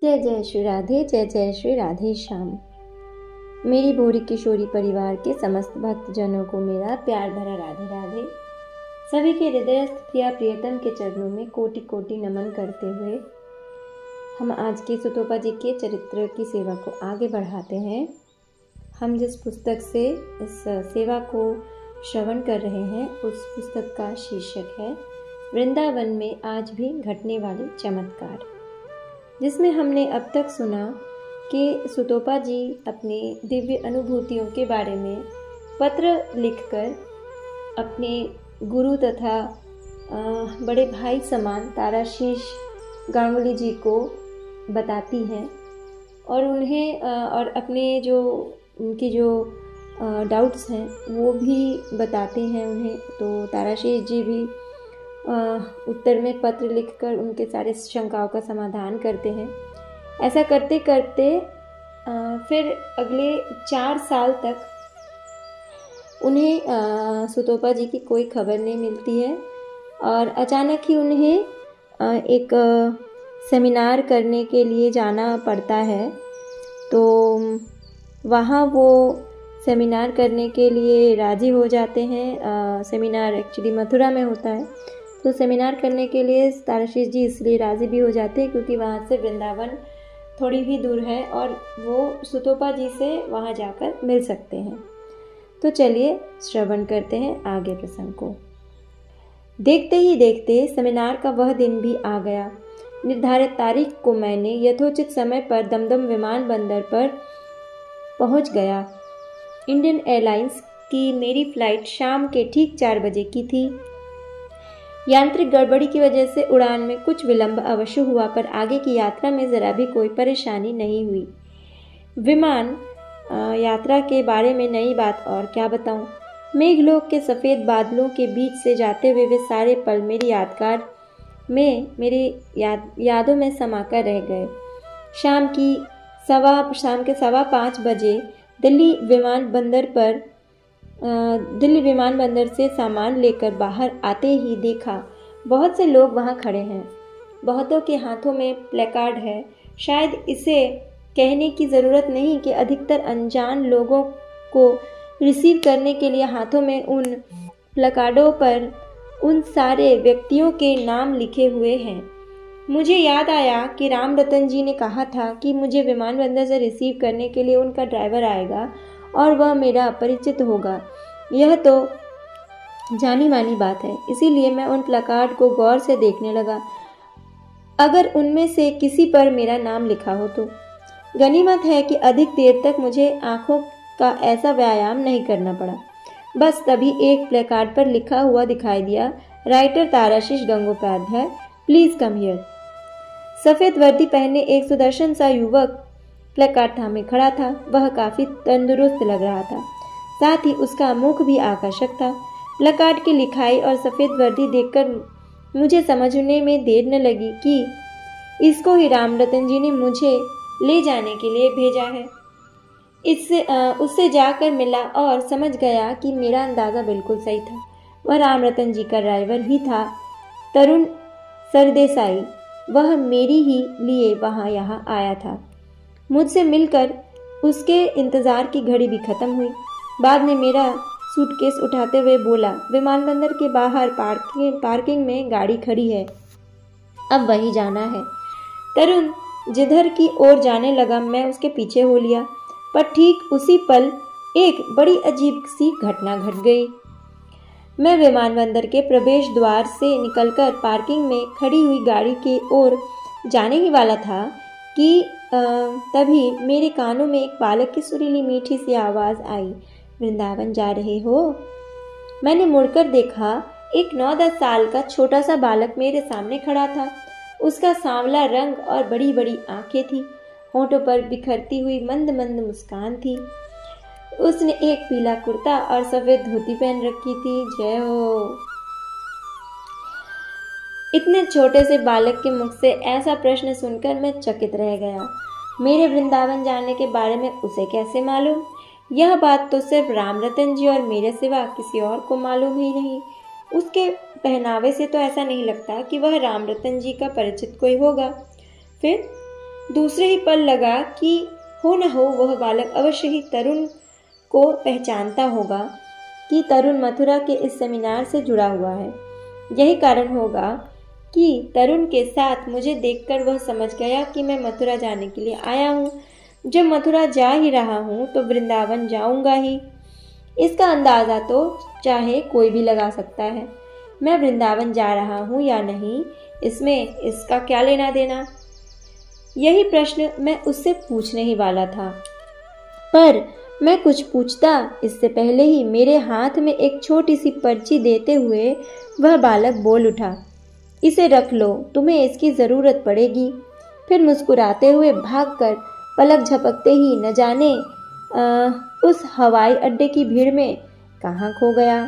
जय जय श्री राधे, जय जय श्री राधे श्याम। मेरी भोरी किशोरी परिवार के समस्त भक्तजनों को मेरा प्यार भरा राधे राधे। सभी के हृदयस्थ प्रिया प्रियतम के चरणों में कोटि कोटि नमन करते हुए हम आज के सुतोपा जी के चरित्र की सेवा को आगे बढ़ाते हैं। हम जिस पुस्तक से इस सेवा को श्रवण कर रहे हैं उस पुस्तक का शीर्षक है वृंदावन में आज भी घटने वाले चमत्कार, जिसमें हमने अब तक सुना कि सुतोपा जी अपने दिव्य अनुभूतियों के बारे में पत्र लिखकर अपने गुरु तथा बड़े भाई समान ताराशीष गांगुली जी को बताती हैं और उन्हें और अपने जो उनकी जो डाउट्स हैं वो भी बताते हैं उन्हें। तो ताराशीष जी भी उत्तर में पत्र लिखकर उनके सारे शंकाओं का समाधान करते हैं। ऐसा करते करते फिर अगले 4 साल तक उन्हें सुतोपा जी की कोई खबर नहीं मिलती है और अचानक ही उन्हें एक सेमिनार करने के लिए जाना पड़ता है। तो वहाँ वो सेमिनार करने के लिए राज़ी हो जाते हैं। सेमिनार एक्चुअली मथुरा में होता है, तो सेमिनार करने के लिए ताराशीष जी इसलिए राज़ी भी हो जाते हैं क्योंकि वहाँ से वृंदावन थोड़ी ही दूर है और वो सुतोपा जी से वहाँ जाकर मिल सकते हैं। तो चलिए श्रवण करते हैं आगे प्रसंग को। देखते ही देखते सेमिनार का वह दिन भी आ गया। निर्धारित तारीख को मैंने यथोचित समय पर दमदम विमान बंदर पर पहुँच गया। इंडियन एयरलाइंस की मेरी फ़्लाइट शाम के ठीक 4 बजे की थी। यांत्रिक गड़बड़ी की वजह से उड़ान में कुछ विलंब अवश्य हुआ, पर आगे की यात्रा में ज़रा भी कोई परेशानी नहीं हुई। विमान यात्रा के बारे में नई बात और क्या बताऊं। मेघलोक के सफ़ेद बादलों के बीच से जाते हुए वे सारे पल मेरी यादों में समाकर रह गए। शाम के 5:15 बजे दिल्ली विमान बंदर से सामान लेकर बाहर आते ही देखा बहुत से लोग वहां खड़े हैं। बहुतों के हाथों में प्लेकार्ड है। शायद इसे कहने की ज़रूरत नहीं कि अधिकतर अनजान लोगों को रिसीव करने के लिए हाथों में उन प्लेकार्डों पर उन सारे व्यक्तियों के नाम लिखे हुए हैं। मुझे याद आया कि राम रतन जी ने कहा था कि मुझे विमान बंदर से रिसीव करने के लिए उनका ड्राइवर आएगा और वह मेरा परिचित होगा। यह तो जानी मानी बात है, इसीलिए मैं उन प्लेकार्ड को गौर से देखने लगा। अगर उनमें से किसी पर मेरा नाम लिखा हो तो गनीमत है कि अधिक देर तक मुझे आंखों का ऐसा व्यायाम नहीं करना पड़ा। बस तभी एक प्लेकार्ड पर लिखा हुआ दिखाई दिया, writer Tarashish Gangopadhyay, please come here. सफ़ेद वर्दी पहने एक सुदर्शन सा युवक प्लेकार्ड थामे खड़ा था। वह काफी तंदुरुस्त लग रहा था, साथ ही उसका मुख भी आकर्षक था। प्लेकार्ड की लिखाई और सफ़ेद वर्दी देखकर मुझे समझने में देर न लगी कि इसको ही राम रतन जी ने मुझे ले जाने के लिए भेजा है। उससे जाकर मिला और समझ गया कि मेरा अंदाज़ा बिल्कुल सही था। वह राम रतन जी का ड्राइवर ही था, तरुण सरदेसाई। वह मेरी ही लिए यहाँ आया था। मुझसे मिलकर उसके इंतज़ार की घड़ी भी खत्म हुई। बाद में मेरा सूटकेस उठाते हुए बोला, विमानबंदर के बाहर पार्किंग में गाड़ी खड़ी है, अब वही जाना है। तरुण जिधर की ओर जाने लगा, मैं उसके पीछे हो लिया, पर ठीक उसी पल एक बड़ी अजीब सी घटना घट गई। मैं विमानबंदर के प्रवेश द्वार से निकलकर पार्किंग में खड़ी हुई गाड़ी की ओर जाने ही वाला था कि तभी मेरे कानों में एक बालक की सुरीली मीठी सी आवाज़ आई, वृंदावन जा रहे हो? मैंने मुड़कर देखा, एक 9-10 साल का छोटा सा बालक मेरे सामने खड़ा था। उसका सांवला रंग और बड़ी बड़ी आंखें थी। होठों पर बिखरती हुई मंद मंद मुस्कान थी। उसने एक पीला कुर्ता और सफ़ेद धोती पहन रखी थी। जय हो। इतने छोटे से बालक के मुख से ऐसा प्रश्न सुनकर मैं चकित रह गया। मेरे वृंदावन जाने के बारे में उसे कैसे मालूम? यह बात तो सिर्फ राम रतन जी और मेरे सिवा किसी और को मालूम ही नहीं। उसके पहनावे से तो ऐसा नहीं लगता कि वह राम रतन जी का परिचित कोई होगा। फिर दूसरे ही पल लगा कि हो न हो वह बालक अवश्य ही तरुण को पहचानता होगा कि तरुण मथुरा के इस सेमिनार से जुड़ा हुआ है। यही कारण होगा कि तरुण के साथ मुझे देखकर वह समझ गया कि मैं मथुरा जाने के लिए आया हूँ। जब मथुरा जा ही रहा हूँ तो वृंदावन जाऊंगा ही। इसका अंदाज़ा तो चाहे कोई भी लगा सकता है। मैं वृंदावन जा रहा हूँ या नहीं, इसमें इसका क्या लेना देना। यही प्रश्न मैं उससे पूछने ही वाला था, पर मैं कुछ पूछता इससे पहले ही मेरे हाथ में एक छोटी सी पर्ची देते हुए वह बालक बोल उठा, इसे रख लो, तुम्हें इसकी ज़रूरत पड़ेगी। फिर मुस्कुराते हुए भागकर पलक झपकते ही न जाने उस हवाई अड्डे की भीड़ में कहाँ खो गया।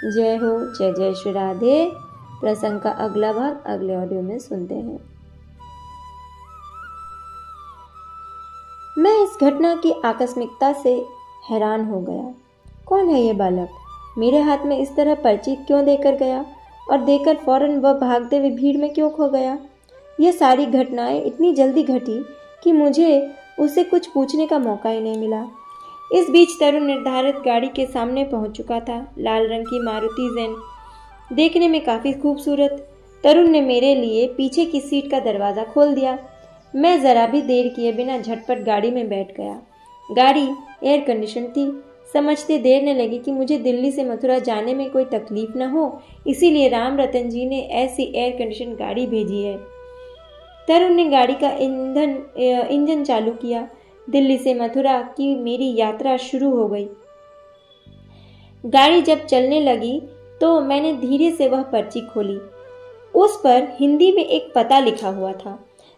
जय हो, जय जय श्री राधे। प्रसंग का अगला भाग अगले ऑडियो में सुनते हैं। मैं इस घटना की आकस्मिकता से हैरान हो गया। कौन है ये बालक? मेरे हाथ में इस तरह पर्ची क्यों देकर गया और देकर फौरन वह भागते हुए भीड़ में क्यों खो गया? यह सारी घटनाएं इतनी जल्दी घटी कि मुझे उससे कुछ पूछने का मौका ही नहीं मिला। इस बीच तरुण निर्धारित गाड़ी के सामने पहुंच चुका था। लाल रंग की मारुति ज़ेन देखने में काफ़ी खूबसूरत। तरुण ने मेरे लिए पीछे की सीट का दरवाज़ा खोल दिया। मैं ज़रा भी देर किए बिना झटपट गाड़ी में बैठ गया। गाड़ी एयर कंडीशन थी। समझते देर न लगी कि मुझे दिल्ली से मथुरा जाने में कोई तकलीफ न हो, इसीलिए राम रतन जी ने ऐसी एयर कंडीशन गाड़ी भेजी है। तरुण ने गाड़ी का इंजन चालू किया। दिल्ली से मथुरा की मेरी यात्रा शुरू हो गई। गाड़ी जब चलने लगी तो मैंने धीरे से वह पर्ची खोली। उस पर हिंदी में एक पता लिखा हुआ था।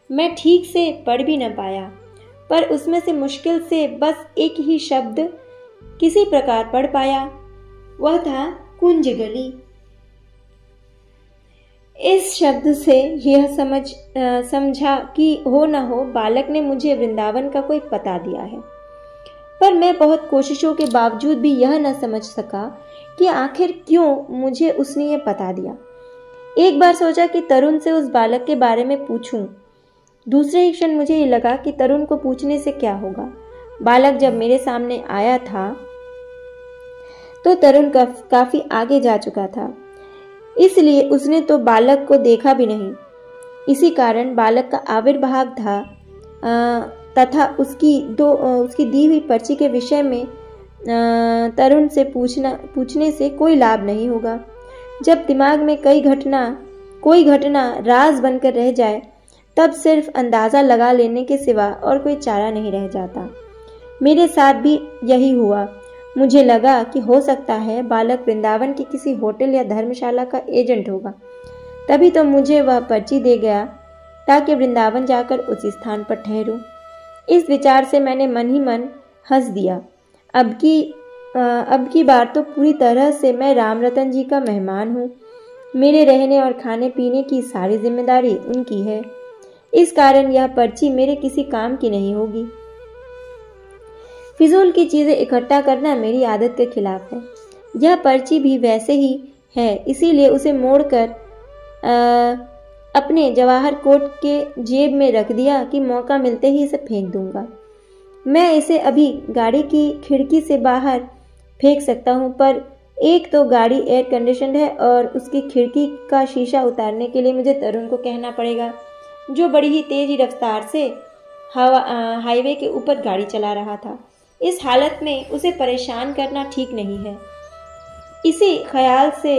मैं ठीक से पढ़ भी न पाया, पर उसमें से मुश्किल से बस एक ही शब्द किसी प्रकार पढ़ पाया। वह था कुंज गली। इस शब्द से यह समझा कि हो न हो बालक ने मुझे वृंदावन का कोई पता दिया है। पर मैं बहुत कोशिशों के बावजूद भी यह न समझ सका कि आखिर क्यों मुझे उसने यह पता दिया। एक बार सोचा कि तरुण से उस बालक के बारे में पूछूं। दूसरे ही क्षण मुझे ये लगा कि तरुण को पूछने से क्या होगा। बालक जब मेरे सामने आया था तो तरुण काफी आगे जा चुका था, इसलिए उसने तो बालक को देखा भी नहीं। इसी कारण बालक का आविर्भाव था तथा उसकी दी हुई पर्ची के विषय में तरुण से पूछने से कोई लाभ नहीं होगा। जब दिमाग में कोई घटना राज बनकर रह जाए तब सिर्फ अंदाज़ा लगा लेने के सिवा और कोई चारा नहीं रह जाता। मेरे साथ भी यही हुआ। मुझे लगा कि हो सकता है बालक वृंदावन के किसी होटल या धर्मशाला का एजेंट होगा, तभी तो मुझे वह पर्ची दे गया ताकि वृंदावन जाकर उसी स्थान पर ठहरूं। इस विचार से मैंने मन ही मन हंस दिया। अब की बार तो पूरी तरह से मैं राम रतन जी का मेहमान हूँ। मेरे रहने और खाने पीने की सारी जिम्मेदारी उनकी है। इस कारण यह पर्ची मेरे किसी काम की नहीं होगी। फिजूल की चीज़ें इकट्ठा करना मेरी आदत के खिलाफ है। यह पर्ची भी वैसे ही है, इसीलिए उसे मोड़कर अपने जवाहर कोट के जेब में रख दिया कि मौका मिलते ही इसे फेंक दूंगा। मैं इसे अभी गाड़ी की खिड़की से बाहर फेंक सकता हूँ, पर एक तो गाड़ी एयर कंडीशनड है और उसकी खिड़की का शीशा उतारने के लिए मुझे तरुण को कहना पड़ेगा, जो बड़ी ही तेज रफ्तार से हाईवे के ऊपर गाड़ी चला रहा था। इस हालत में उसे परेशान करना ठीक नहीं है। इसी ख्याल से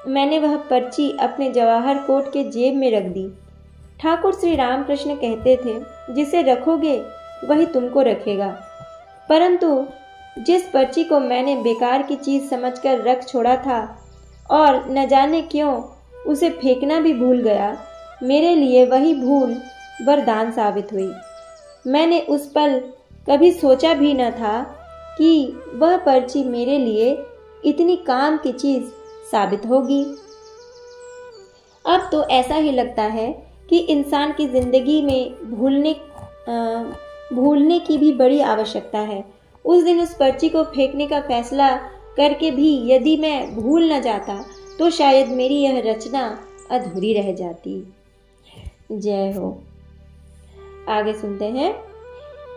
मैंने वह पर्ची अपने जवाहर कोट के जेब में रख दी। ठाकुर श्री रामकृष्ण कहते थे, जिसे रखोगे वही तुमको रखेगा। परंतु जिस पर्ची को मैंने बेकार की चीज़ समझकर रख छोड़ा था और न जाने क्यों उसे फेंकना भी भूल गया, मेरे लिए वही भूल वरदान साबित हुई। मैंने उस पल कभी सोचा भी न था कि वह पर्ची मेरे लिए इतनी काम की चीज़ साबित होगी। अब तो ऐसा ही लगता है कि इंसान की जिंदगी में भूलने की भी बड़ी आवश्यकता है। उस दिन उस पर्ची को फेंकने का फैसला करके भी यदि मैं भूल न जाता तो शायद मेरी यह रचना अधूरी रह जाती। जय हो। आगे सुनते हैं।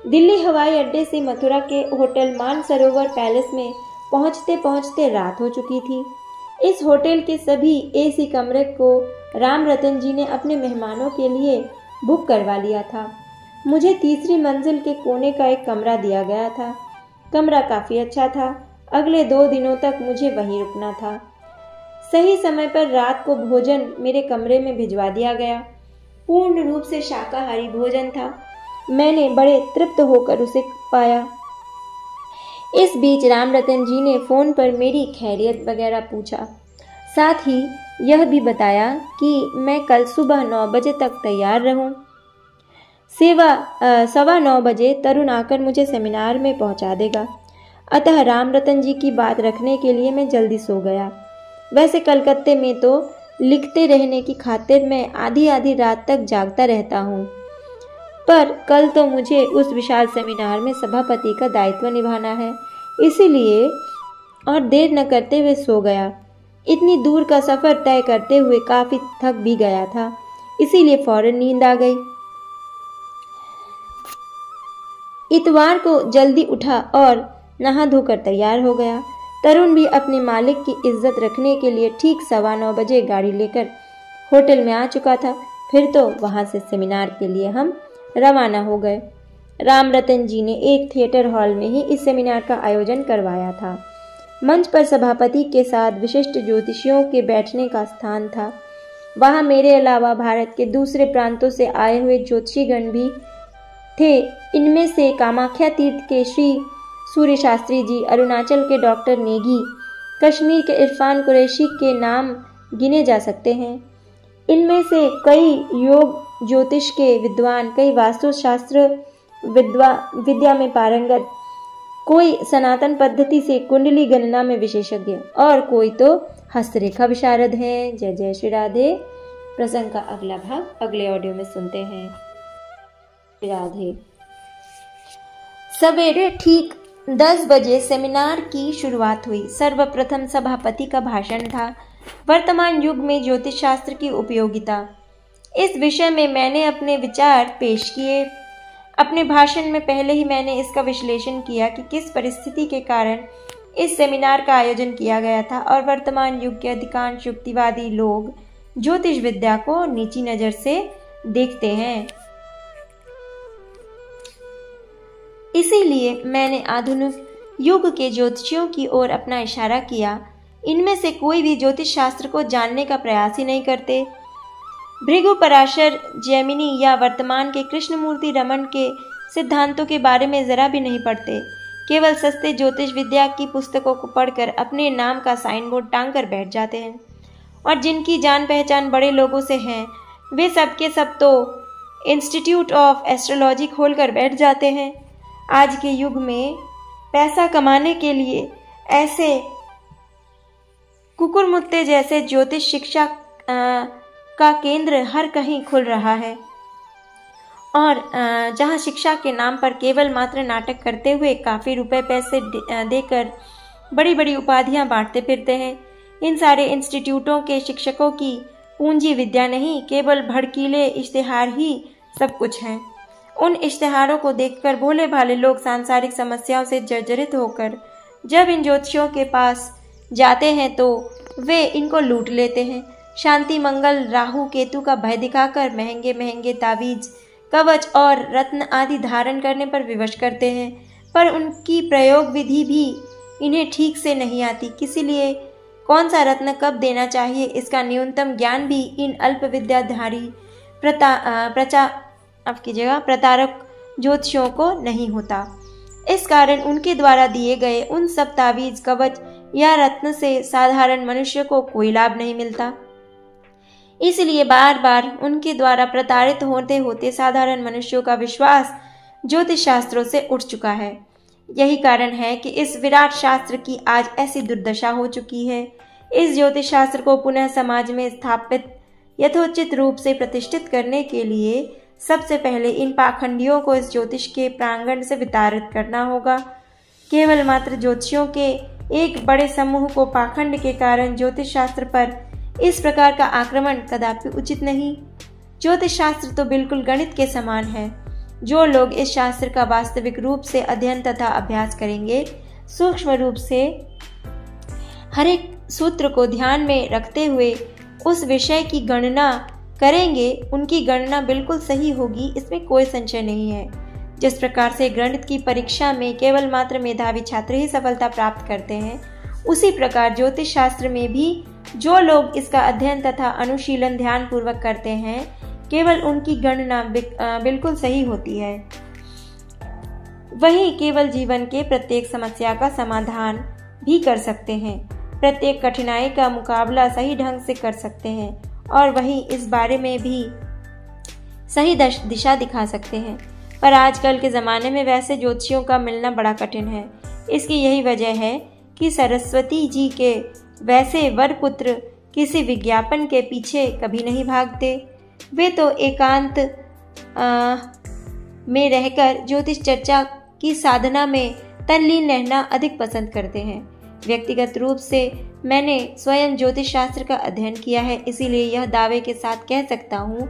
दिल्ली हवाई अड्डे से मथुरा के होटल मानसरोवर पैलेस में पहुंचते पहुंचते रात हो चुकी थी। इस होटल के सभी एसी कमरे को राम रतन जी ने अपने मेहमानों के लिए बुक करवा लिया था। मुझे तीसरी मंजिल के कोने का एक कमरा दिया गया था। कमरा काफ़ी अच्छा था। अगले 2 दिनों तक मुझे वहीं रुकना था। सही समय पर रात को भोजन मेरे कमरे में भिजवा दिया गया। पूर्ण रूप से शाकाहारी भोजन था। मैंने बड़े तृप्त होकर उसे पाया। इस बीच राम रतन जी ने फ़ोन पर मेरी खैरियत वगैरह पूछा। साथ ही यह भी बताया कि मैं कल सुबह 9 बजे तक तैयार रहूं। 9:15 बजे तरुण आकर मुझे सेमिनार में पहुंचा देगा। अतः राम रतन जी की बात रखने के लिए मैं जल्दी सो गया। वैसे कलकत्ते में तो लिखते रहने की खातिर मैं आधी आधी रात तक जागता रहता हूँ, पर कल तो मुझे उस विशाल सेमिनार में सभापति का दायित्व निभाना है, इसीलिए और देर न करते हुए सो गया। इतनी दूर का सफ़र तय करते हुए काफ़ी थक भी गया था, इसीलिए फौरन नींद आ गई। इतवार को जल्दी उठा और नहा धोकर तैयार हो गया। तरुण भी अपने मालिक की इज्जत रखने के लिए ठीक 9:15 बजे गाड़ी लेकर होटल में आ चुका था। फिर तो वहां से सेमिनार के लिए हम रवाना हो गए। राम रतन जी ने एक थिएटर हॉल में ही इस सेमिनार का आयोजन करवाया था। मंच पर सभापति के साथ विशिष्ट ज्योतिषियों के बैठने का स्थान था। वहां मेरे अलावा भारत के दूसरे प्रांतों से आए हुए ज्योतिषीगण भी थे। इनमें से कामाख्या तीर्थ के श्री सूर्य शास्त्री जी, अरुणाचल के डॉक्टर नेगी, कश्मीर के इरफान कुरैशी के नाम गिने जा सकते हैं। इनमें से कई योग ज्योतिष के विद्वान, कई वास्तुशास्त्र विद्या में पारंगत, कोई सनातन पद्धति से कुंडली गणना में विशेषज्ञ और कोई तो हस्तरेखा विशारद हैं। जय जय श्री राधे। प्रसंग का अगला भाग अगले ऑडियो में सुनते हैं। राधे। सवेरे ठीक 10 बजे सेमिनार की शुरुआत हुई। सर्वप्रथम सभापति का भाषण था, वर्तमान युग में ज्योतिष शास्त्र की उपयोगिता। इस विषय में मैंने अपने विचार पेश किए। अपने भाषण में पहले ही मैंने इसका विश्लेषण किया कि किस परिस्थिति के कारण इस सेमिनार का आयोजन किया गया था और वर्तमान युग के अधिकांश युक्तिवादी लोग ज्योतिष विद्या को नीची नज़र से देखते हैं। इसीलिए मैंने आधुनिक युग के ज्योतिषियों की ओर अपना इशारा किया। इनमें से कोई भी ज्योतिष शास्त्र को जानने का प्रयास ही नहीं करते। भृगु, पराशर, जैमिनी या वर्तमान के कृष्णमूर्ति रमन के सिद्धांतों के बारे में जरा भी नहीं पढ़ते। केवल सस्ते ज्योतिष विद्या की पुस्तकों को पढ़कर अपने नाम का साइन बोर्ड टांग कर बैठ जाते हैं। और जिनकी जान पहचान बड़े लोगों से हैं, वे सब के सब तो इंस्टीट्यूट ऑफ एस्ट्रोलॉजी खोलकर बैठ जाते हैं। आज के युग में पैसा कमाने के लिए ऐसे कुकुरमुत्ते जैसे ज्योतिष शिक्षा का केंद्र हर कहीं खुल रहा है और जहां शिक्षा के नाम पर केवल मात्र नाटक करते हुए काफ़ी रुपए पैसे देकर बड़ी बड़ी उपाधियां बांटते फिरते हैं। इन सारे इंस्टीट्यूटों के शिक्षकों की पूंजी विद्या नहीं, केवल भड़कीले इश्तिहार ही सब कुछ हैं। उन इश्तिहारों को देखकर भोले भाले लोग सांसारिक समस्याओं से जर्जरित होकर जब इन ज्योतिषियों के पास जाते हैं तो वे इनको लूट लेते हैं। शांति, मंगल, राहु, केतु का भय दिखाकर महंगे महंगे तावीज, कवच और रत्न आदि धारण करने पर विवश करते हैं, पर उनकी प्रयोग विधि भी इन्हें ठीक से नहीं आती। किसी लिए कौन सा रत्न कब देना चाहिए इसका न्यूनतम ज्ञान भी इन अल्प विद्याधारी प्रतारक ज्योतिषियों को नहीं होता। इस कारण उनके द्वारा दिए गए उन सब तावीज, कवच या रत्न से साधारण मनुष्य को कोई लाभ नहीं मिलता। इसलिए बार बार उनके द्वारा प्रताड़ित होते होते साधारण मनुष्यों का विश्वास ज्योतिष शास्त्रों से उठ चुका है। यही कारण है कि इस विराट शास्त्र की आज ऐसी दुर्दशा हो चुकी है। इस ज्योतिष शास्त्र को पुनः समाज में स्थापित यथोचित रूप से प्रतिष्ठित करने के लिए सबसे पहले इन पाखंडियों को इस ज्योतिष के प्रांगण से विताड़ित करना होगा। केवल मात्र ज्योतिषियों के एक बड़े समूह को पाखंड के कारण ज्योतिष शास्त्र पर इस प्रकार का आक्रमण कदापि उचित नहीं। ज्योतिष शास्त्र तो बिल्कुल गणित के समान है। जो लोग इस शास्त्र का वास्तविक रूप से अध्ययन तथा अभ्यास करेंगे, सूक्ष्म रूप से हर एक सूत्र को ध्यान में रखते हुए उस विषय की गणना करेंगे, उनकी गणना बिल्कुल सही होगी, इसमें कोई संशय नहीं है। जिस प्रकार से गणित की परीक्षा में केवल मात्र मेधावी छात्र ही सफलता प्राप्त करते हैं, उसी प्रकार ज्योतिष शास्त्र में भी जो लोग इसका अध्ययन तथा अनुशीलन ध्यान पूर्वक करते हैं, केवल उनकी गणना बिल्कुल सही होती है। वही केवल जीवन के प्रत्येक समस्या का समाधान भी कर सकते हैं, प्रत्येक कठिनाई का मुकाबला सही ढंग से कर सकते हैं और वही इस बारे में भी सही दिशा दिखा सकते हैं। पर आजकल के ज़माने में वैसे ज्योतिषियों का मिलना बड़ा कठिन है। इसकी यही वजह है कि सरस्वती जी के वैसे वर पुत्र किसी विज्ञापन के पीछे कभी नहीं भागते। वे तो एकांत में रहकर ज्योतिष चर्चा की साधना में तल्लीन रहना अधिक पसंद करते हैं। व्यक्तिगत रूप से मैंने स्वयं ज्योतिष शास्त्र का अध्ययन किया है, इसीलिए यह दावे के साथ कह सकता हूँ,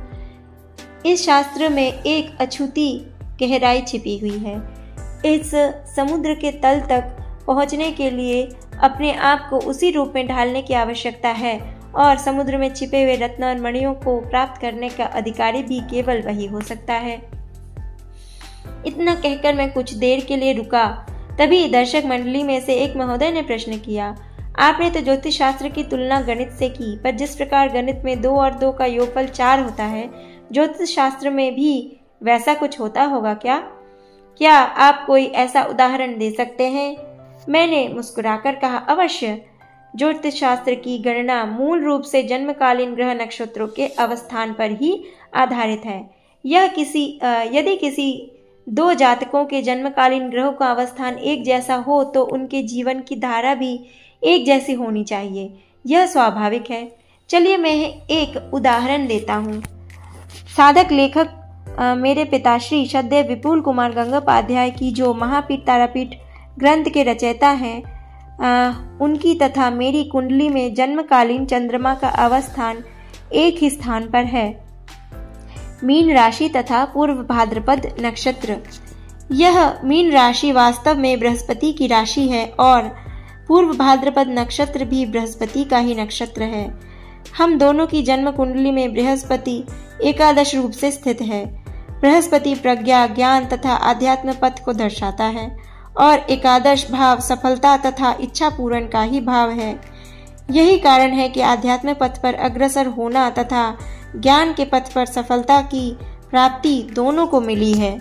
इस शास्त्र में एक अछूती गहराई छिपी हुई है। इस समुद्र के तल तक पहुँचने के लिए अपने आप को उसी रूप में ढालने की आवश्यकता है और समुद्र में छिपे हुए रत्न और मणियों को प्राप्त करने का अधिकारी भी केवल वही हो सकता है। इतना कहकर मैं कुछ देर के लिए रुका। तभी दर्शक मंडली में से एक महोदय ने प्रश्न किया, आपने तो ज्योतिष शास्त्र की तुलना गणित से की, पर जिस प्रकार गणित में 2 और 2 का योगफल 4 होता है, ज्योतिष शास्त्र में भी वैसा कुछ होता होगा क्या? क्या आप कोई ऐसा उदाहरण दे सकते हैं? मैंने मुस्कुराकर कहा, अवश्य। ज्योतिष शास्त्र की गणना मूल रूप से जन्मकालीन ग्रह नक्षत्रों के अवस्थान पर ही आधारित है। यदि किसी 2 जातकों के जन्मकालीन ग्रहों का अवस्थान एक जैसा हो तो उनके जीवन की धारा भी एक जैसी होनी चाहिए। यह स्वाभाविक है। चलिए मैं एक उदाहरण देता हूँ। साधक लेखक मेरे पिताश्री श्रद्धेय विपुल कुमार गंगोपाध्याय की जो महापीठ तारापीठ ग्रंथ के रचयिता हैं, उनकी तथा मेरी कुंडली में जन्मकालीन चंद्रमा का अवस्थान एक ही स्थान पर है, मीन राशि तथा पूर्व भाद्रपद नक्षत्र। यह मीन राशि वास्तव में बृहस्पति की राशि है और पूर्व भाद्रपद नक्षत्र भी बृहस्पति का ही नक्षत्र है। हम दोनों की जन्म कुंडली में बृहस्पति एकादश रूप से स्थित है। बृहस्पति प्रज्ञा, ज्ञान तथा आध्यात्म पथ को दर्शाता है और एकादश भाव सफलता तथा इच्छा पूर्ण का ही भाव है। यही कारण है कि आध्यात्म पथ पर अग्रसर होना तथा ज्ञान के पथ पर सफलता की प्राप्ति दोनों को मिली है।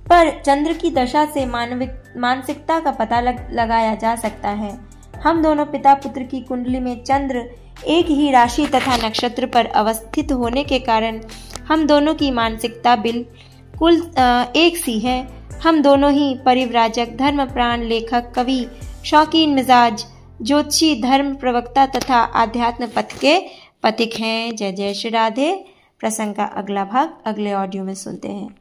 पर चंद्र की दशा से मानसिकता का पता लगाया जा सकता है। हम दोनों पिता पुत्र की कुंडली में चंद्र एक ही राशि तथा नक्षत्र पर अवस्थित होने के कारण हम दोनों की मानसिकता बिल्कुल एक सी है। हम दोनों ही परिव्राजक, धर्मप्राण, लेखक, कवि, शौकीन मिजाज, ज्योतिषी, धर्म प्रवक्ता तथा आध्यात्म पथ के पथिक हैं। जय जय श्री राधे। प्रसंग का अगला भाग अगले ऑडियो में सुनते हैं।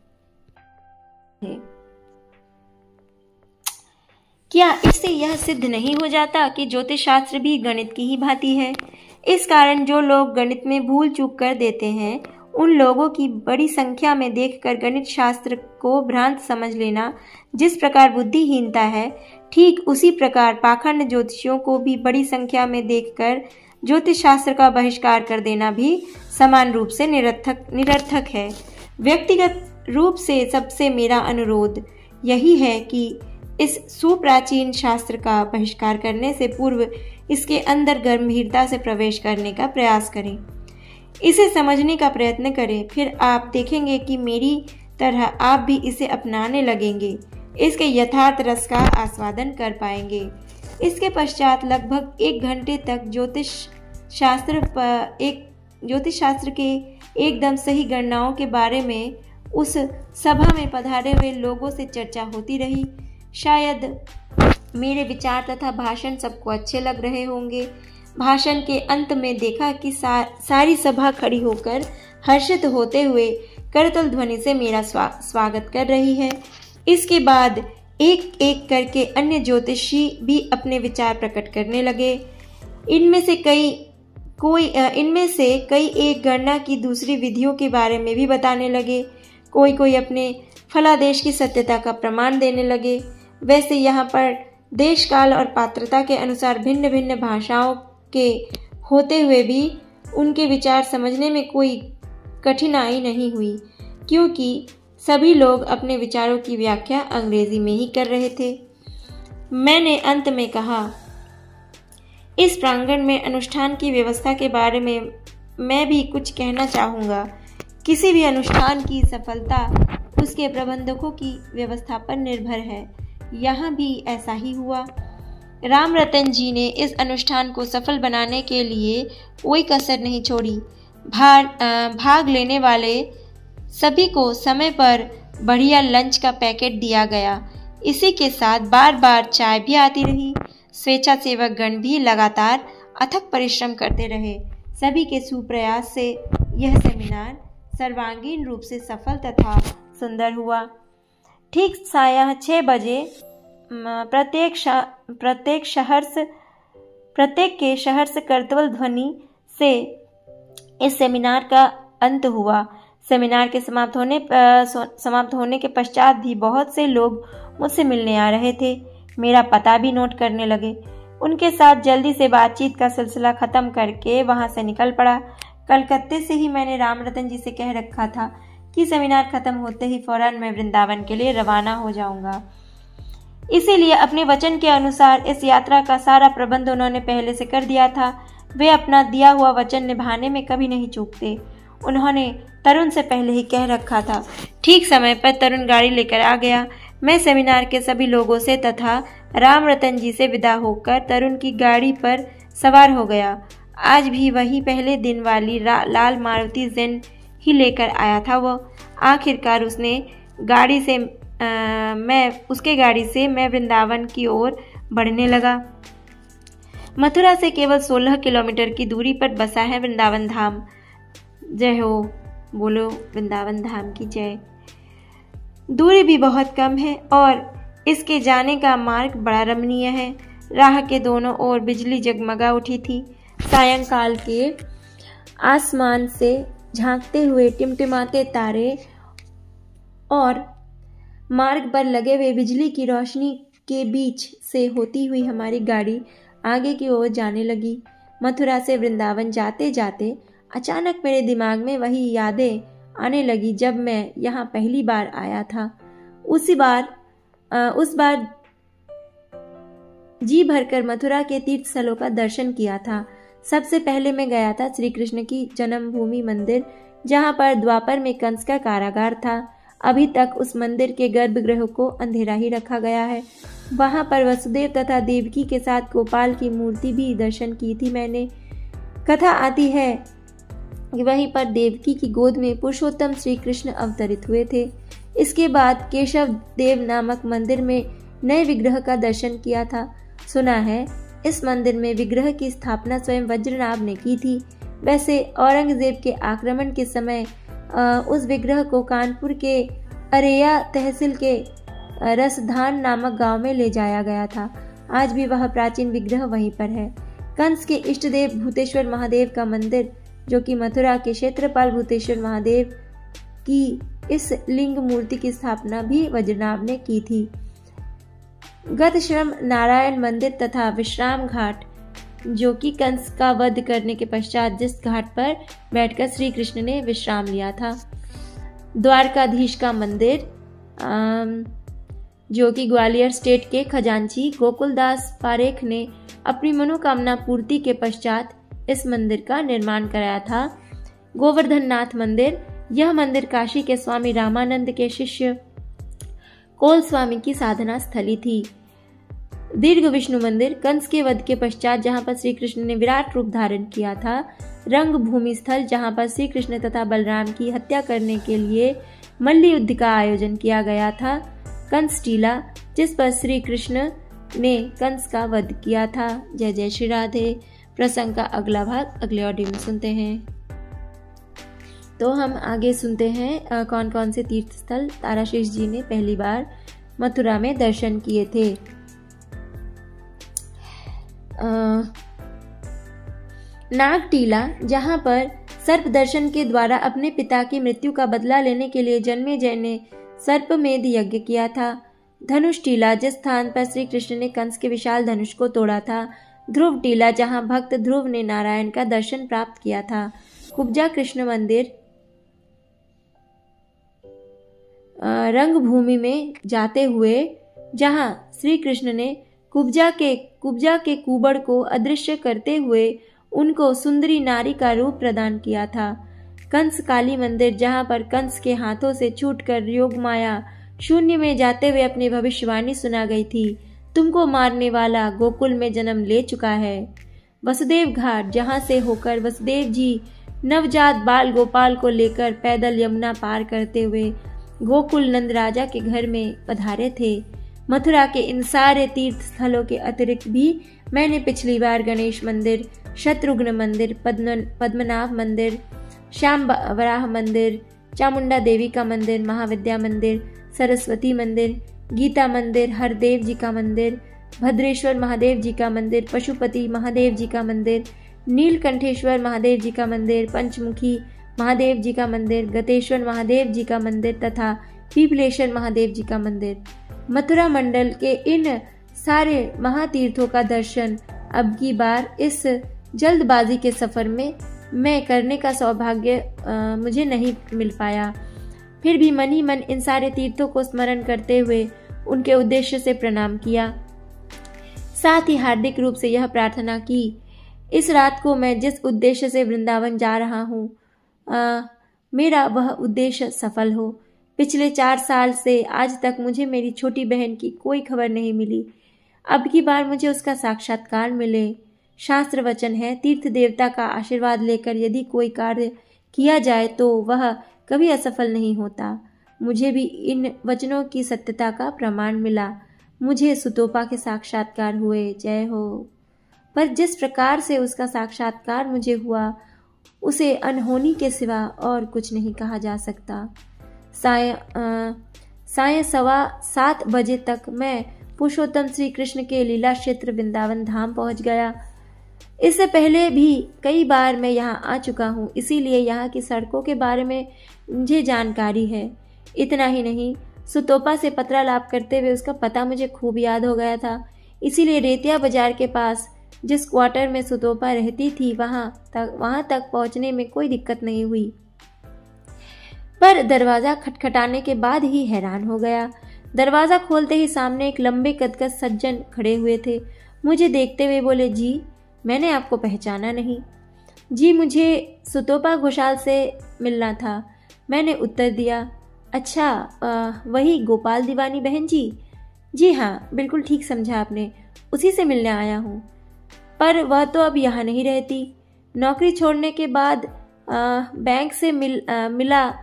क्या इससे यह सिद्ध नहीं हो जाता कि ज्योतिष शास्त्र भी गणित की ही भांति है? इस कारण जो लोग गणित में भूल चूक कर देते हैं, उन लोगों की बड़ी संख्या में देखकर गणित शास्त्र को भ्रांत समझ लेना जिस प्रकार बुद्धिहीनता है, ठीक उसी प्रकार पाखंड ज्योतिषियों को भी बड़ी संख्या में देखकर ज्योतिष शास्त्र का बहिष्कार कर देना भी समान रूप से निरर्थक है। व्यक्तिगत रूप से सबसे मेरा अनुरोध यही है कि इस सुप्राचीन शास्त्र का बहिष्कार करने से पूर्व इसके अंदर गंभीरता से प्रवेश करने का प्रयास करें, इसे समझने का प्रयत्न करें। फिर आप देखेंगे कि मेरी तरह आप भी इसे अपनाने लगेंगे, इसके यथार्थ रस का आस्वादन कर पाएंगे। इसके पश्चात लगभग 1 घंटे तक ज्योतिष शास्त्र के एकदम सही गणनाओं के बारे में उस सभा में पधारे हुए लोगों से चर्चा होती रही। शायद मेरे विचार तथा भाषण सबको अच्छे लग रहे होंगे। भाषण के अंत में देखा कि सारी सभा खड़ी होकर हर्षित होते हुए करतल ध्वनि से मेरा स्वागत कर रही है। इसके बाद एक एक करके अन्य ज्योतिषी भी अपने विचार प्रकट करने लगे। इनमें से कई एक गणना की दूसरी विधियों के बारे में भी बताने लगे। कोई कोई अपने फलादेश की सत्यता का प्रमाण देने लगे। वैसे यहाँ पर देश काल और पात्रता के अनुसार भिन्न भिन्न भाषाओं के होते हुए भी उनके विचार समझने में कोई कठिनाई नहीं हुई, क्योंकि सभी लोग अपने विचारों की व्याख्या अंग्रेजी में ही कर रहे थे। मैंने अंत में कहा, इस प्रांगण में अनुष्ठान की व्यवस्था के बारे में मैं भी कुछ कहना चाहूँगा। किसी भी अनुष्ठान की सफलता उसके प्रबंधकों की व्यवस्था पर निर्भर है। यहाँ भी ऐसा ही हुआ। रामरतन जी ने इस अनुष्ठान को सफल बनाने के लिए कोई कसर नहीं छोड़ी। भाग लेने वाले सभी को समय पर बढ़िया लंच का पैकेट दिया गया। इसी के साथ बार बार चाय भी आती रही। स्वेच्छासेवक गण भी लगातार अथक परिश्रम करते रहे। सभी के सुप्रयास से यह सेमिनार सर्वांगीण रूप से सफल तथा सुंदर हुआ। ठीक सायं 6 बजे प्रत्येक के सहर्ष करतल ध्वनि से इस सेमिनार का अंत हुआ। सेमिनार के समाप्त होने के पश्चात भी बहुत से लोग मुझसे मिलने आ रहे थे। मेरा पता भी नोट करने लगे। उनके साथ जल्दी से बातचीत का सिलसिला खत्म करके वहां से निकल पड़ा। कलकत्ते से ही मैंने रामरतन जी से कह रखा था कि सेमिनार खत्म होते ही फौरन मैं वृंदावन के लिए रवाना हो जाऊंगा। इसीलिए अपने वचन के अनुसार इस यात्रा का सारा प्रबंध उन्होंने पहले से कर दिया था। वे अपना दिया हुआ वचन निभाने में कभी नहीं चूकते। उन्होंने तरुण से पहले ही कह रखा था। ठीक समय पर तरुण गाड़ी लेकर आ गया। मैं सेमिनार के सभी लोगों से तथा रामरतन जी से विदा होकर तरुण की गाड़ी पर सवार हो गया। आज भी वही पहले दिन वाली लाल मारुति जेन ही लेकर आया था। वो आखिरकार उसके गाड़ी से मैं वृंदावन की ओर बढ़ने लगा। मथुरा से केवल 16 किलोमीटर की दूरी पर बसा है वृंदावन धाम। जय हो, बोलो वृंदावन धाम की जय। दूरी भी बहुत कम है और इसके जाने का मार्ग बड़ा रमणीय है। राह के दोनों ओर बिजली जगमगा उठी थी। सायंकाल के आसमान से झांकते हुए टिमटिमाते तारे और मार्ग पर लगे हुए बिजली की रोशनी के बीच से होती हुई हमारी गाड़ी आगे की ओर जाने लगी। मथुरा से वृंदावन जाते जाते अचानक मेरे दिमाग में वही यादें आने लगी जब मैं यहाँ पहली बार आया था। उस बार जी भरकर मथुरा के तीर्थ स्थलों का दर्शन किया था। सबसे पहले मैं गया था श्री कृष्ण की जन्मभूमि मंदिर, जहाँ पर द्वापर में कंस का कारागार था। अभी तक उस मंदिर के गर्भगृह को अंधेरा ही रखा गया है। वहां पर वसुदेव तथा देवकी के साथ गोपाल की मूर्ति भी दर्शन की थी मैंने। कथा आती है कि वहीं पर देवकी की गोद में पुरुषोत्तम श्री कृष्ण अवतरित हुए थे। इसके बाद केशव देव नामक मंदिर में नए विग्रह का दर्शन किया था। सुना है इस मंदिर में विग्रह की स्थापना स्वयं वज्रनाभ ने की थी। वैसे औरंगजेब के आक्रमण के समय उस विग्रह को कानपुर के अरेया तहसील के रसधान नामक गांव में ले जाया गया था। आज भी वह प्राचीन विग्रह वहीं पर है। कंस के इष्ट देव भूतेश्वर महादेव का मंदिर, जो कि मथुरा के क्षेत्रपाल भूतेश्वर महादेव की इस लिंग मूर्ति की स्थापना भी वज्रनाभ ने की थी। गतश्रम नारायण मंदिर तथा विश्राम घाट, जो कि कंस का वध करने के पश्चात जिस घाट पर बैठकर श्री कृष्ण ने विश्राम लिया था। द्वारकाधीश का मंदिर, जो कि ग्वालियर स्टेट के खजांची गोकुलदास पारेख ने अपनी मनोकामना पूर्ति के पश्चात इस मंदिर का निर्माण कराया था। गोवर्धन नाथ मंदिर, यह मंदिर काशी के स्वामी रामानंद के शिष्य कोल स्वामी की साधना स्थली थी। दीर्घ विष्णु मंदिर, कंस के वध के पश्चात जहां पर श्री कृष्ण ने विराट रूप धारण किया था। रंग भूमि स्थल, जहां पर श्री कृष्ण तथा बलराम की हत्या करने के लिए मल्ल युद्ध का आयोजन किया गया था। कंस टीला, जिस पर श्री कृष्ण ने कंस का वध किया था। जय जय श्री राधे। प्रसंग का अगला भाग अगले ऑडियो में सुनते हैं। तो हम आगे सुनते हैं कौन कौन से तीर्थ स्थल ताराशीष जी ने पहली बार मथुरा में दर्शन किए थे। नागटीला, जहां पर सर्प दर्शन के द्वारा अपने पिता की मृत्यु का बदला लेने के लिए जन्मेजय ने सर्पमेध यज्ञ किया था। धनुष टीला, जिस स्थान पर श्री कृष्ण ने कंस के विशाल धनुष को तोड़ा था। ध्रुव टीला, जहां भक्त ध्रुव ने नारायण का दर्शन प्राप्त किया था। कुब्जा कृष्ण मंदिर, रंगभूमि में जाते हुए जहां श्री कृष्ण ने कुब्जा के कुबड़ को अदृश्य करते हुए उनको सुंदरी नारी का रूप प्रदान किया था। कंस काली मंदिर, जहां पर कंस के हाथों से छूटकर योग माया शून्य में जाते हुए अपनी भविष्यवाणी सुना गई थी, तुमको मारने वाला गोकुल में जन्म ले चुका है। वसुदेव घाट, जहां से होकर वसुदेव जी नवजात बाल गोपाल को लेकर पैदल यमुना पार करते हुए गोकुल नंद राजा के घर में पधारे थे। मथुरा के इन सारे तीर्थ स्थलों के अतिरिक्त भी मैंने पिछली बार गणेश मंदिर, शत्रुघ्न मंदिर, पद्मनाभ मंदिर, श्याम वराह मंदिर, चामुंडा देवी का मंदिर, महाविद्या मंदिर, सरस्वती मंदिर, गीता मंदिर, हरदेव जी का मंदिर, भद्रेश्वर महादेव जी का मंदिर, पशुपति महादेव जी का मंदिर, नीलकंठेश्वर महादेव जी का मंदिर, पंचमुखी महादेव जी का मंदिर, गतेश्वर महादेव जी का मंदिर तथा पीपलेश्वर महादेव जी का मंदिर। मथुरा मंडल के इन सारे महातीर्थों का दर्शन अब की बार इस जल्दबाजी के सफर में मैं करने का सौभाग्य मुझे नहीं मिल पाया। फिर भी मन ही मन इन सारे तीर्थों को स्मरण करते हुए उनके उद्देश्य से प्रणाम किया। साथ ही हार्दिक रूप से यह प्रार्थना की, इस रात को मैं जिस उद्देश्य से वृंदावन जा रहा हूँ, मेरा वह उद्देश्य सफल हो। पिछले 4 साल से आज तक मुझे मेरी छोटी बहन की कोई खबर नहीं मिली। अब की बार मुझे उसका साक्षात्कार मिले। शास्त्र वचन है, तीर्थ देवता का आशीर्वाद लेकर यदि कोई कार्य किया जाए तो वह कभी असफल नहीं होता। मुझे भी इन वचनों की सत्यता का प्रमाण मिला। मुझे सुतोपा के साक्षात्कार हुए, जय हो। पर जिस प्रकार से उसका साक्षात्कार मुझे हुआ, उसे अनहोनी के सिवा और कुछ नहीं कहा जा सकता। साय 7:15 बजे तक मैं पुरुषोत्तम श्री कृष्ण के लीला क्षेत्र वृंदावन धाम पहुंच गया। इससे पहले भी कई बार मैं यहाँ आ चुका हूँ, इसीलिए यहाँ की सड़कों के बारे में मुझे जानकारी है। इतना ही नहीं, सुतोपा से पत्रालाप करते हुए उसका पता मुझे खूब याद हो गया था। इसीलिए रेतिया बाजार के पास जिस क्वार्टर में सुतोपा रहती थी वहां तक पहुंचने में कोई दिक्कत नहीं हुई। पर दरवाजा खटखटाने के बाद ही हैरान हो गया। दरवाजा खोलते ही सामने एक लंबे कद का सज्जन खड़े हुए थे। मुझे देखते हुए बोले, जी मैंने आपको पहचाना नहीं। जी मुझे सुतोपा घोषाल से मिलना था। मैंने उत्तर दिया, अच्छा वही गोपाल दीवानी बहन जी? जी हाँ, बिल्कुल ठीक समझा आपने, उसी से मिलने आया हूँ। पर वह तो अब यहाँ नहीं रहती। नौकरी छोड़ने के बाद बैंक से मिला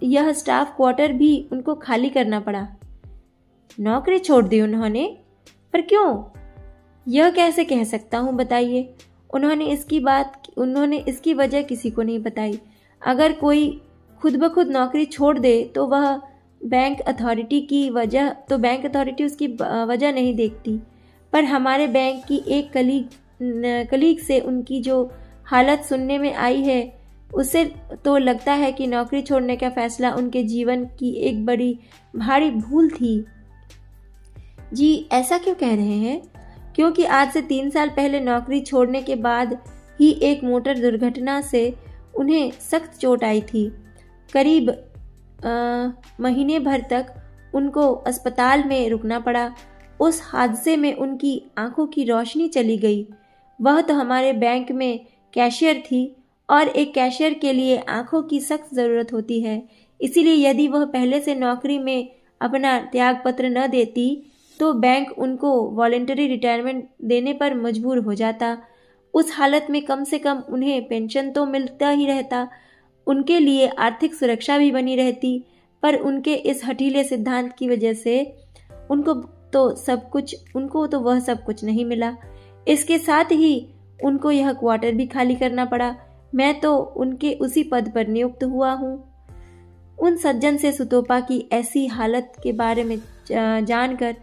यह स्टाफ क्वार्टर भी उनको खाली करना पड़ा। नौकरी छोड़ दी उन्होंने? पर क्यों? यह कैसे कह सकता हूँ, बताइए। उन्होंने इसकी वजह किसी को नहीं बताई। अगर कोई खुद ब खुद नौकरी छोड़ दे तो वह बैंक अथॉरिटी उसकी वजह नहीं देखती। पर हमारे बैंक की एक कलीग से उनकी जो हालत सुनने में आई है, उससे तो लगता है कि नौकरी छोड़ने का फैसला उनके जीवन की एक बड़ी भारी भूल थी। जी ऐसा क्यों कह रहे हैं? क्योंकि आज से 3 साल पहले नौकरी छोड़ने के बाद ही एक मोटर दुर्घटना से उन्हें सख्त चोट आई थी। करीब महीने भर तक उनको अस्पताल में रुकना पड़ा। उस हादसे में उनकी आंखों की रोशनी चली गई। वह तो हमारे बैंक में कैशियर थी और एक कैशियर के लिए आंखों की सख्त ज़रूरत होती है। इसीलिए यदि वह पहले से नौकरी में अपना त्यागपत्र न देती तो बैंक उनको वॉलेंटरी रिटायरमेंट देने पर मजबूर हो जाता। उस हालत में कम से कम उन्हें पेंशन तो मिलता ही रहता, उनके लिए आर्थिक सुरक्षा भी बनी रहती। पर उनके इस हठीले सिद्धांत की वजह से उनको तो वह सब कुछ नहीं मिला। इसके साथ ही उनको यह क्वार्टर भी खाली करना पड़ा। मैं तो उनके उसी पद पर नियुक्त हुआ हूँ। उन सज्जन से सुतोपा की ऐसी हालत के बारे में जानकर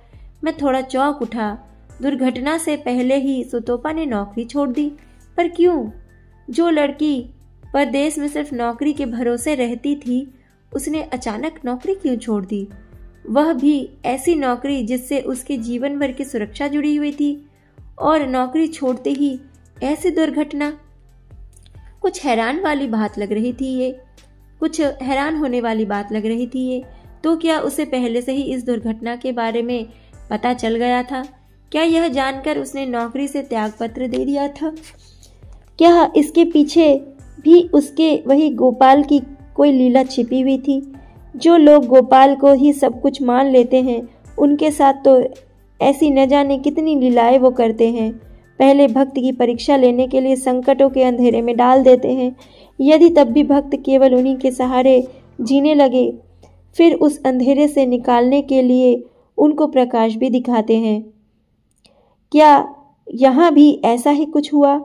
मैं थोड़ा चौंक उठा। दुर्घटना से पहले ही सुतोपा ने नौकरी छोड़ दी। पर क्यों? जो लड़की परदेश में सिर्फ नौकरी के भरोसे रहती थी, उसने अचानक नौकरी क्यों छोड़ दी? वह भी ऐसी नौकरी जिससे उसके जीवन भर की सुरक्षा जुड़ी हुई थी, और नौकरी छोड़ते ही ऐसी दुर्घटना। कुछ हैरान वाली बात लग रही थी ये, कुछ हैरान होने वाली बात लग रही थी ये। तो क्या उसे पहले से ही इस दुर्घटना के बारे में पता चल गया था? क्या यह जानकर उसने नौकरी से त्यागपत्र दे दिया था? क्या इसके पीछे भी उसके वही गोपाल की कोई लीला छिपी हुई थी? जो लोग गोपाल को ही सब कुछ मान लेते हैं, उनके साथ तो ऐसी न जाने कितनी लीलाएं वो करते हैं। पहले भक्त की परीक्षा लेने के लिए संकटों के अंधेरे में डाल देते हैं। यदि तब भी भक्त केवल उन्हीं के सहारे जीने लगे, फिर उस अंधेरे से निकालने के लिए उनको प्रकाश भी दिखाते हैं। क्या यहाँ भी ऐसा ही कुछ हुआ?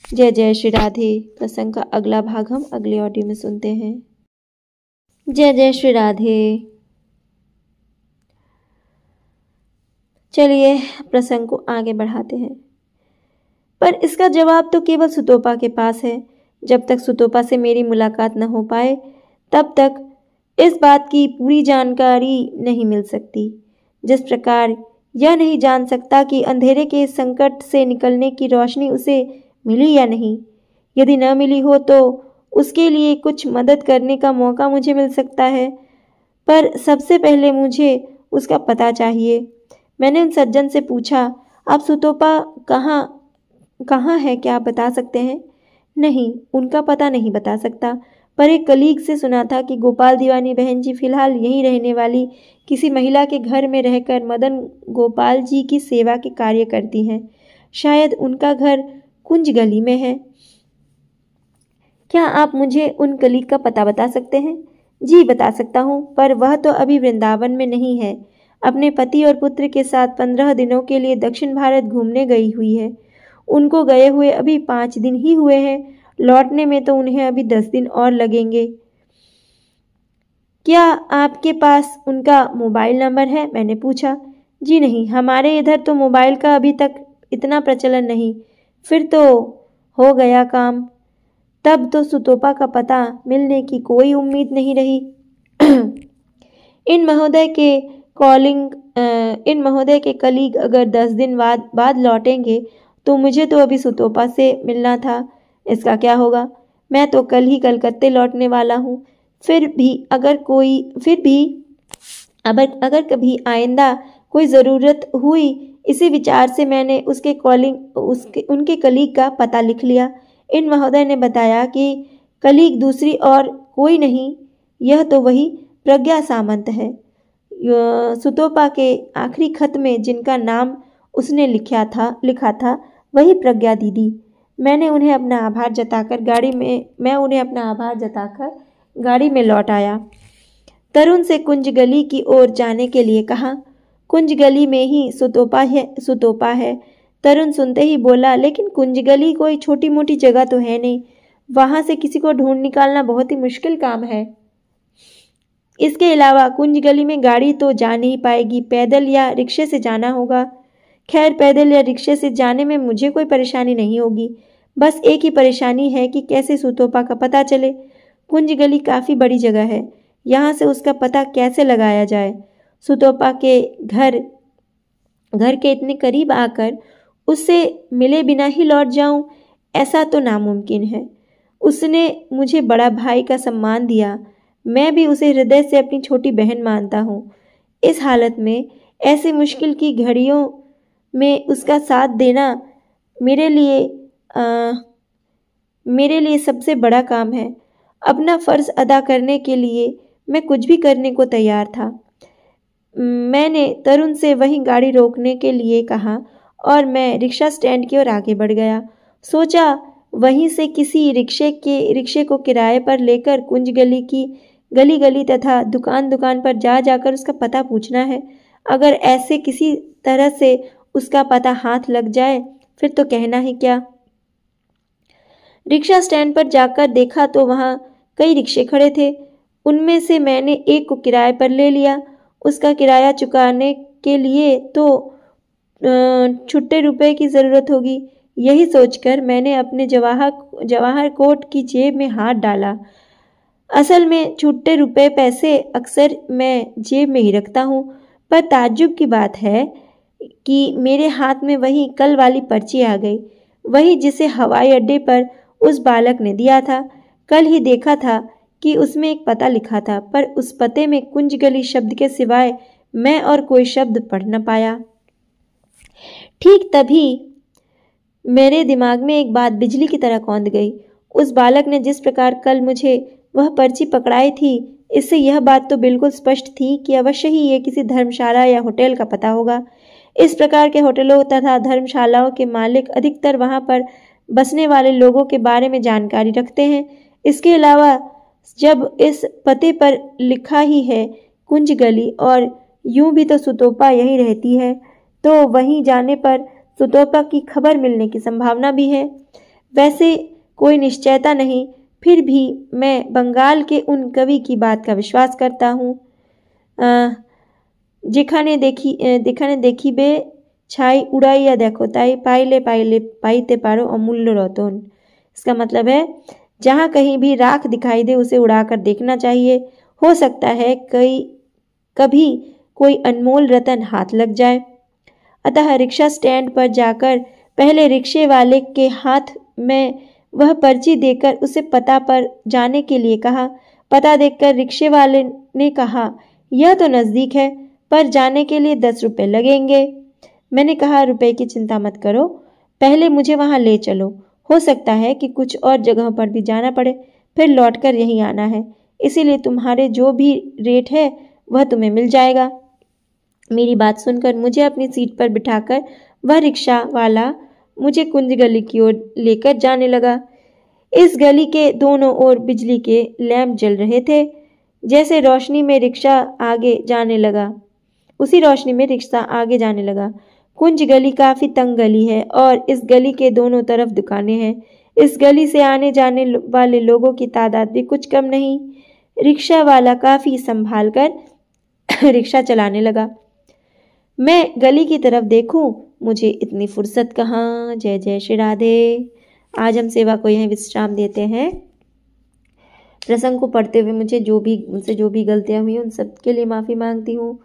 जय जय श्री राधे। प्रसंग का अगला भाग हम अगले ऑडियो में सुनते हैं। जय जय श्री राधे। चलिए प्रसंग को आगे बढ़ाते हैं। पर इसका जवाब तो केवल सुतोपा के पास है। जब तक सुतोपा से मेरी मुलाकात न हो पाए, तब तक इस बात की पूरी जानकारी नहीं मिल सकती। जिस प्रकार यह नहीं जान सकता कि अंधेरे के संकट से निकलने की रोशनी उसे मिली या नहीं। यदि न मिली हो तो उसके लिए कुछ मदद करने का मौका मुझे मिल सकता है, पर सबसे पहले मुझे उसका पता चाहिए। मैंने उन सज्जन से पूछा, आप सुतोपा कहाँ है, क्या आप बता सकते हैं? नहीं, उनका पता नहीं बता सकता, पर एक कलीग से सुना था कि गोपाल दीवानी बहन जी फिलहाल यहीं रहने वाली किसी महिला के घर में रहकर मदन गोपाल जी की सेवा के कार्य करती हैं। शायद उनका घर कुंज गली में है। क्या आप मुझे उन कलीग का पता बता सकते हैं? जी बता सकता हूँ, पर वह तो अभी वृंदावन में नहीं है। अपने पति और पुत्र के साथ 15 दिनों के लिए दक्षिण भारत घूमने गई हुई है। उनको गए हुए अभी 5 दिन ही हुए हैं। लौटने में तो उन्हें अभी 10 दिन और लगेंगे। क्या आपके पास उनका मोबाइल नंबर है? मैंने पूछा। जी नहीं, हमारे इधर तो मोबाइल का अभी तक इतना प्रचलन नहीं। फिर तो हो गया काम। तब तो सुतोपा का पता मिलने की कोई उम्मीद नहीं रही। इन महोदय के कलीग अगर 10 दिन बाद लौटेंगे तो मुझे तो अभी सुतोपा से मिलना था। इसका क्या होगा? मैं तो कल ही कलकत्ते लौटने वाला हूँ। फिर भी अगर कभी आइंदा कोई ज़रूरत हुई, इसी विचार से मैंने उनके कलीग का पता लिख लिया। इन महोदय ने बताया कि कलीग दूसरी और कोई नहीं, यह तो वही प्रज्ञा सामंत है। सुतोपा के आखिरी खत में जिनका नाम उसने लिखा था वही प्रज्ञा दीदी। मैं उन्हें अपना आभार जताकर गाड़ी में लौट आया। तरुण से कुंज गली की ओर जाने के लिए कहा। कुंज गली में ही सुतोपा है। तरुण सुनते ही बोला, लेकिन कुंज गली कोई छोटी मोटी जगह तो है नहीं। वहां से किसी को ढूंढ निकालना बहुत ही मुश्किल काम है। इसके अलावा कुंज गली में गाड़ी तो जा नहीं पाएगी, पैदल या रिक्शे से जाना होगा। खैर, पैदल या रिक्शे से जाने में मुझे कोई परेशानी नहीं होगी। बस एक ही परेशानी है कि कैसे सुतोपा का पता चले। कुंज गली काफ़ी बड़ी जगह है, यहाँ से उसका पता कैसे लगाया जाए? सुतोपा के घर के इतने करीब आकर उससे मिले बिना ही लौट जाऊं, ऐसा तो नामुमकिन है। उसने मुझे बड़ा भाई का सम्मान दिया। मैं भी उसे हृदय से अपनी छोटी बहन मानता हूँ। इस हालत में, ऐसी मुश्किल की घड़ियों में उसका साथ देना मेरे लिए सबसे बड़ा काम है। अपना फ़र्ज़ अदा करने के लिए मैं कुछ भी करने को तैयार था। मैंने तरुण से वहीं गाड़ी रोकने के लिए कहा और मैं रिक्शा स्टैंड की ओर आगे बढ़ गया। सोचा वहीं से किसी रिक्शे को किराए पर लेकर कुंज गली की गली तथा दुकान पर जाकर उसका पता पूछना है। अगर ऐसे किसी तरह से उसका पता हाथ लग जाए, फिर तो कहना ही क्या। रिक्शा स्टैंड पर जाकर देखा तो वहाँ कई रिक्शे खड़े थे। उनमें से मैंने एक को किराए पर ले लिया। उसका किराया चुकाने के लिए तो छुट्टे रुपए की ज़रूरत होगी। यही सोचकर मैंने अपने जवाहर कोट की जेब में हाथ डाला। असल में छुट्टे रुपए पैसे अक्सर मैं जेब में ही रखता हूँ, पर ताज्जुब की बात है कि मेरे हाथ में वही कल वाली पर्ची आ गई, वही जिसे हवाई अड्डे पर उस बालक ने दिया था। कल ही देखा था कि उसमें एक पता लिखा था, पर उस पते में कुंज गली शब्द के सिवाय मैं और कोई शब्द पढ़ न पाया। ठीक तभी मेरे दिमाग में एक बात बिजली की तरह कौंध गई। उस बालक ने जिस प्रकार कल मुझे वह पर्ची पकड़ाई थी, इससे यह बात तो बिल्कुल स्पष्ट थी कि अवश्य ही ये किसी धर्मशाला या होटल का पता होगा। इस प्रकार के होटलों तथा धर्मशालाओं के मालिक अधिकतर वहां पर बसने वाले लोगों के बारे में जानकारी रखते हैं। इसके अलावा जब इस पते पर लिखा ही है कुंज गली, और यूं भी तो सुतोपा यहीं रहती है, तो वहीं जाने पर सुतोपा की खबर मिलने की संभावना भी है। वैसे कोई निश्चयता नहीं, फिर भी मैं बंगाल के उन कवि की बात का विश्वास करता हूँ, जेखाने देखी बे छाई उड़ाइया देखो ताई पाइले पाइते पारो अमूल्य रतन। इसका मतलब है जहाँ कहीं भी राख दिखाई दे उसे उड़ाकर देखना चाहिए, हो सकता है कभी कोई अनमोल रतन हाथ लग जाए। अतः रिक्शा स्टैंड पर जाकर पहले रिक्शे वाले के हाथ में वह पर्ची देकर उसे पता पर जाने के लिए कहा। पता देखकर रिक्शे वाले ने कहा, यह तो नज़दीक है, पर जाने के लिए 10 रुपये लगेंगे। मैंने कहा, रुपए की चिंता मत करो, पहले मुझे वहां ले चलो। हो सकता है कि कुछ और जगहों पर भी जाना पड़े, फिर लौटकर यहीं आना है, इसीलिए तुम्हारे जो भी रेट है वह तुम्हें मिल जाएगा। मेरी बात सुनकर मुझे अपनी सीट पर बिठाकर वह रिक्शा वाला मुझे कुंज गली की ओर लेकर जाने लगा। इस गली के दोनों ओर बिजली के लैंप जल रहे थे। जैसे रोशनी में रिक्शा आगे जाने लगा, उसी रोशनी में रिक्शा आगे जाने लगा। कुंज गली काफी तंग गली है और इस गली के दोनों तरफ दुकानें हैं। इस गली से आने जाने वाले लोगों की तादाद भी कुछ कम नहीं। रिक्शा वाला काफी संभाल कर रिक्शा चलाने लगा। मैं गली की तरफ देखूं, मुझे इतनी फुर्सत कहाँ। जय जय श्री राधे। आज हम सेवा को यहीं विश्राम देते हैं। प्रसंग को पढ़ते हुए मुझे मुझसे जो भी गलतियां हुई उन सब के लिए माफ़ी मांगती हूँ।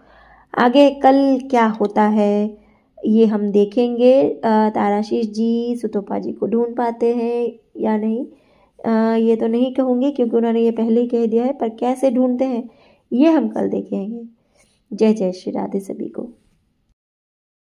आगे कल क्या होता है ये हम देखेंगे। ताराशीष जी सुतोपा जी को ढूंढ पाते हैं या नहीं, ये तो नहीं कहूँगी क्योंकि उन्होंने ये पहले ही कह दिया है, पर कैसे ढूंढते हैं ये हम कल देखेंगे। जय जय श्री राधे सभी को।